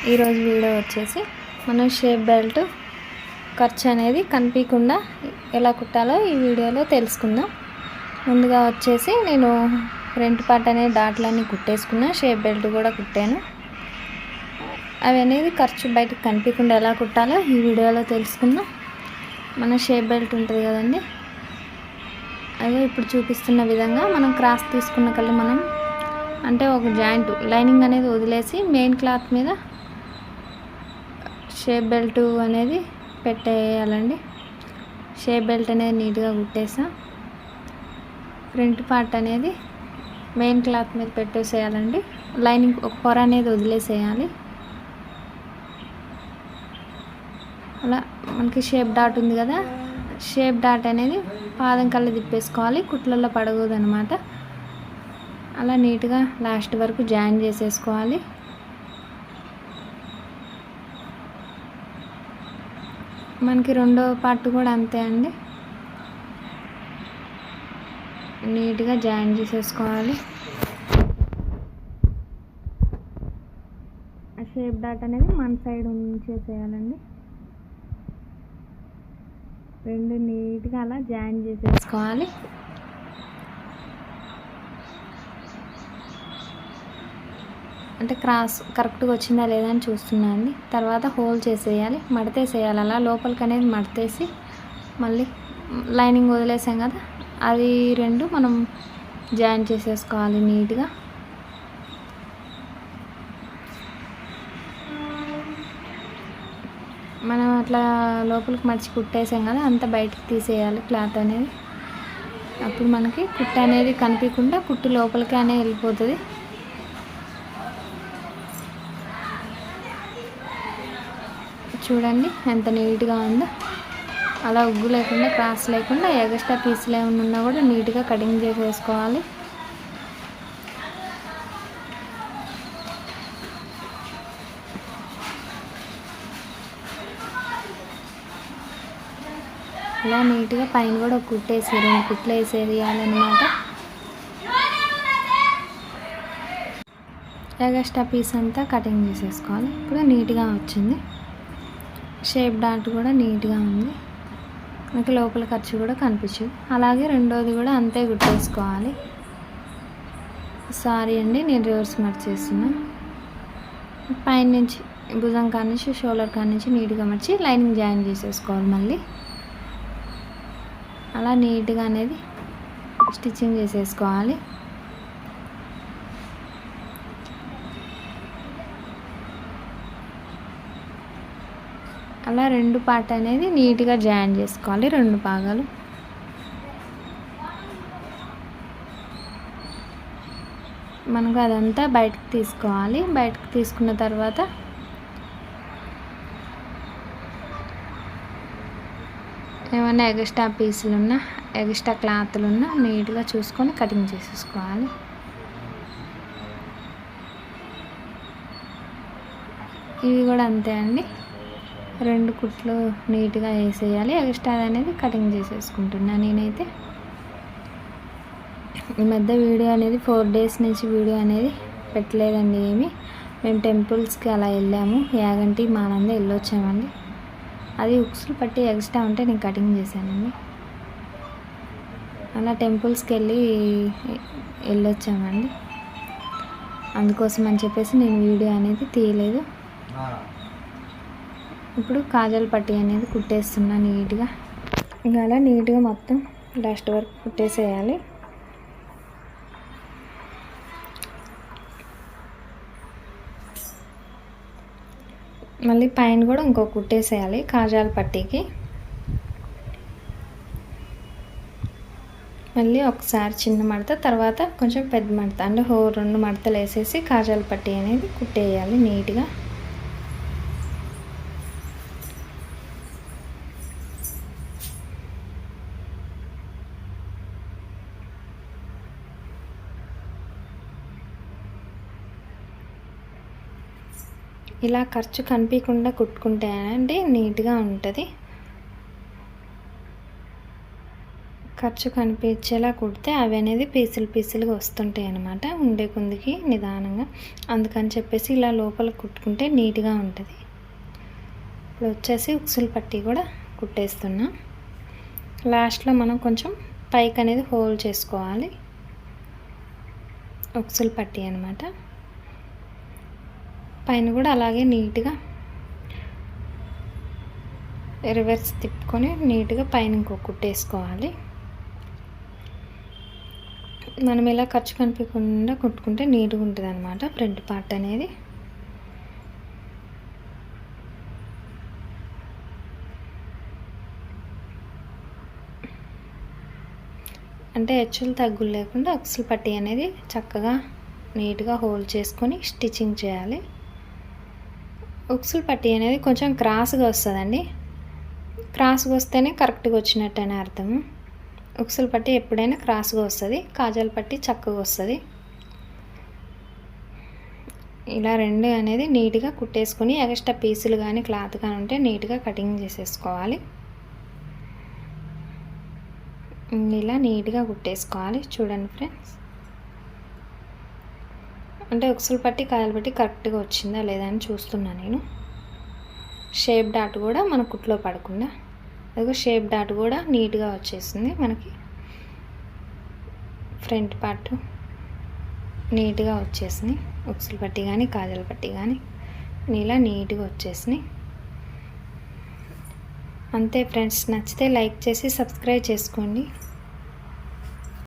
ఈరోజు వీడియో వచ్చేసి మనం షేప్ బెల్ట్ ఖర్చు అనేది కనిపించకుండా ఎలా కుట్టాలో ఈ వీడియోలో తెలుసుకుందాం. ముందుగా వచ్చేసి నేను ఫ్రంట్ పార్ట్ అనేది డాట్లన్నీ కుట్టేసుకున్నా, షేప్ బెల్ట్ కూడా కుట్టాను. అవి అనేది ఖర్చు బయటకు కనిపించకుండా ఎలా కుట్టాలో ఈ వీడియోలో తెలుసుకుందాం. మన షేప్ బెల్ట్ ఉంటుంది కదండి, అదే ఇప్పుడు చూపిస్తున్న విధంగా మనం క్రాస్ తీసుకున్న కల్లా మనం అంటే ఒక జాయింట్ లైనింగ్ అనేది వదిలేసి మెయిన్ క్లాత్ మీద షేప్ బెల్ట్ అనేది పెట్టేయాలండి. షేప్ బెల్ట్ అనేది నీట్గా కుట్టేసా. ఫ్రంట్ పార్ట్ అనేది మెయిన్ క్లాత్ మీద పెట్టేసేయాలండి. లైనింగ్ ఒక పొర అనేది వదిలేసేయాలి. అలా మనకి షేప్ డాట్ ఉంది కదా, షేప్ డాట్ అనేది పాదం కల్లా తిప్పేసుకోవాలి, కుట్లలో పడకూడదు అనమాట. అలా నీట్గా లాస్ట్ వరకు జాయిన్ చేసేసుకోవాలి. మనకి రెండో పార్ట్ కూడా అంతే అండి, నీట్గా జాయిన్ చేసేసుకోవాలి. ఆ షేప్ డాట్ అనేది మన సైడ్ ఉంచేసేయాలండి. రెండు నీట్గా అలా జాయిన్ చేసేసుకోవాలి. అంటే క్రాస్ కరెక్ట్గా వచ్చిందా లేదా అని చూస్తున్నాను. తర్వాత హోల్ చేసేయాలి, మడతేసేయాలి. అలా లోపలికి అనేది మడతేసి మళ్ళీ లైనింగ్ వదిలేసాం కదా, అది రెండు మనం జాయిన్ చేసేసుకోవాలి నీట్గా. మనం అట్లా లోపలికి మడిచి కుట్టేసాం కదా, అంతా బయటకు తీసేయాలి క్లాత్ అనేది. అప్పుడు మనకి కుట్టు అనేది కనిపించకుండా కుట్టు లోపలికి అనేది వెళ్ళిపోతుంది. చూడండి ఎంత నీట్గా ఉందో. అలా ఉగ్గు లేకుండా, క్రాస్ లేకుండా, ఎక్స్ట్రా పీసులు ఏమైనా ఉన్నా కూడా నీట్గా కటింగ్ చేసేసుకోవాలి. అలా నీట్గా పైన కూడా ఒక కుట్టేసి 2 కుట్లు వేసేయాలన్నమాట. ఎక్స్ట్రా పీస్ అంతా కటింగ్ చేసేసుకోవాలి. ఇప్పుడు నీట్గా వచ్చింది. షేప్ డాట్ కూడా నీట్గా ఉంది. మనకి లోపల ఖర్చు కూడా కనిపించదు. అలాగే రెండోది కూడా అంతే కుట్టేసుకోవాలి. సారీ అండి, నేను రివర్స్ మర్చేస్తున్నా. పైన నుంచి భుజం కాడ నుంచి షోల్డర్ కాడ నుంచి నీట్గా మర్చి లైనింగ్ జాయిన్ చేసేసుకోవాలి. మళ్ళీ అలా నీట్గా అనేది స్టిచ్చింగ్ చేసేసుకోవాలి. అలా రెండు పార్ట్ అనేది నీట్గా జాయిన్ చేసుకోవాలి, 2 భాగాలు. మనకు అదంతా బయటకు తీసుకోవాలి. బయటకు తీసుకున్న తర్వాత ఏమైనా ఎక్స్ట్రా పీసులు ఉన్నా, ఎక్స్ట్రా క్లాత్లు ఉన్నా నీట్గా చూసుకొని కటింగ్ చేసేసుకోవాలి. ఇవి కూడా అంతే అండి, 2 కుట్లు నీట్గా వేసేయాలి. ఎక్స్ట్రా అనేది కటింగ్ చేసేసుకుంటున్నా నేనైతే. ఈ మధ్య వీడియో అనేది 4 డేస్ నుంచి వీడియో అనేది పెట్టలేదండి ఏమి. మేము టెంపుల్స్కి అలా వెళ్ళాము, యాగంటి మానంద వెళ్ళొచ్చామండి. అది ఉక్సులు పట్టి ఎక్స్ట్రా ఉంటే నేను కటింగ్ చేశానండి. అలా టెంపుల్స్కి వెళ్ళొచ్చామండి. అందుకోసం అని చెప్పేసి నేను వీడియో అనేది తీయలేదు. ఇప్పుడు కాజల్ పట్టీ అనేది కుట్టేస్తున్నా నీట్గా. ఇంకా అలా నీట్గా మొత్తం లాస్ట్ వరకు కుట్టేసేయాలి. మళ్ళీ పైన కూడా ఇంకో కుట్టేసేయాలి కాజాల పట్టీకి. మళ్ళీ ఒకసారి చిన్న మడత, తర్వాత కొంచెం పెద్ద మడత, అంటే 2 మడతలు వేసేసి కాజాల పట్టీ అనేది కుట్టేయాలి నీట్గా. ఇలా ఖర్చు కనిపించకుండా కుట్టుకుంటే అండి నీట్గా ఉంటుంది. ఖర్చు కనిపించేలా కుడితే అవి అనేది పీసులుగా వస్తుంటాయి అన్నమాట, ఉండే కొందికి నిదానంగా. అందుకని చెప్పేసి ఇలా లోపల కుట్టుకుంటే నీట్గా ఉంటుంది. ఇప్పుడు వచ్చేసి ఉక్సులు పట్టి కూడా కుట్టేస్తున్నా. లాస్ట్లో మనం కొంచెం పైకి అనేది హోల్ చేసుకోవాలి, ఉక్సులు పట్టి అనమాట. పైన కూడా అలాగే నీట్గా రివర్స్ తిప్పుకొని నీట్గా పైన ఇంకో కుట్టేసుకోవాలి. మనం ఇలా ఖర్చు కనిపించకుండా కుట్టుకుంటే నీట్గా ఉంటుంది అనమాట ఫ్రంట్ పార్ట్ అనేది. అంటే హెచ్చులు తగ్గులు లేకుండా ఉక్సులు పట్టి అనేది చక్కగా నీట్గా హోల్డ్ చేసుకొని స్టిచ్చింగ్ చేయాలి. ఉక్సులు పట్టి అనేది కొంచెం క్రాస్గా వస్తుందండి, క్రాస్గా వస్తేనే కరెక్ట్గా వచ్చినట్టనే అర్థము. ఉక్సులు పట్టి ఎప్పుడైనా క్రాస్గా వస్తుంది, కాజాల పట్టి చక్కగా వస్తుంది. ఇలా రెండు అనేది నీట్గా కుట్టేసుకొని ఎక్స్ట్రా పీసులు కానీ క్లాత్ కానీ ఉంటే నీట్గా కటింగ్ చేసేసుకోవాలి. ఇలా నీట్గా కుట్టేసుకోవాలి. చూడండి ఫ్రెండ్స్, అంటే ఉక్సులు పట్టి కాజాల పట్టి కరెక్ట్గా వచ్చిందా లేదా అని చూస్తున్నా నేను. షేప్ డాట్ కూడా మన కుట్లో పడకుండా, అదిగో షేప్ డాట్ కూడా నీట్గా వచ్చేసింది మనకి. ఫ్రంట్ పార్ట్ నీట్గా వచ్చేసినాయి, ఉక్సులు పట్టి కానీ కాజాల పట్టి కానీ ఇలా నీట్గా వచ్చేసినాయి. అంతే ఫ్రెండ్స్, నచ్చితే లైక్ చేసి సబ్స్క్రైబ్ చేసుకోండి.